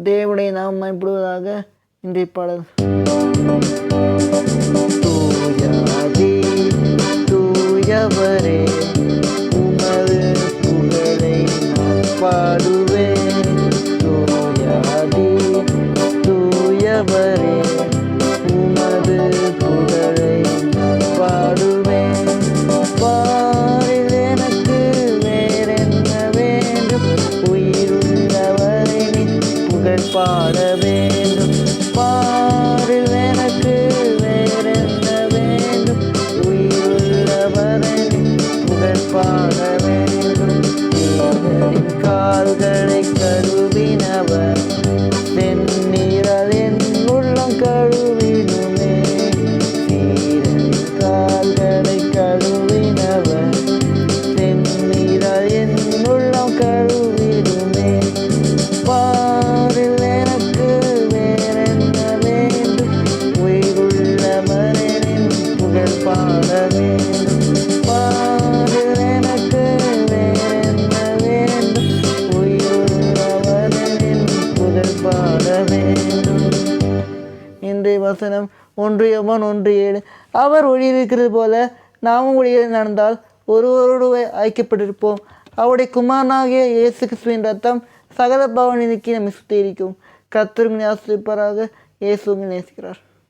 தேவனுடைய நாம் மயப்படுவதாக. இன்றைய பாடல் தூயவரே உமது புகழை நான் பாடுவேன். தூயவரே உமது புகழை நான் பாடுவேன். பாரில் எனக்கு வேறென்ன வேண்டும்? உயிருள்ளவரை புகழ் பாட வேண்டும். பாரில் எனக்கு வேறென்ன வேண்டும்? உயிருள்ளவரை புகழ் பாட வேண்டும். தீயரின் கால்களை கழுவினவர் தென்னீரால் என் உள்ளம் கழுவிடுமே. தீயரின் கால்களை கழுவினவர் தென்னீரால் என் உள்ளம் கழுவிடுமே. பாரில் எனக்கு வேறென்ன வேண்டும்? உயிருள்ளவரின் புகழ் பாட வேண்டும். பாரில் எனக்கு வேறென்ன வேண்டும்? உயிருள்ளவரின் புகழ் பாட வேண்டும். இன்றைய வசனம் 1 யோவான் 1:7. அவர் ஒளியிருக்கிறது போல நாமும் ஒளியில் நடந்தால் ஒருவரோடு ஐக்கியப்பட்டிருப்போம். அவருடைய குமாரனாகிய இயேசு கிறிஸ்துவின் ரத்தம் சகல பாவ நீக்கி நம்மை சுத்திகரிக்கும். கர்த்தர் உங்களை ஆசீர்வதிப்பாராக. இயேசு உங்களை நேசிக்கிறார்.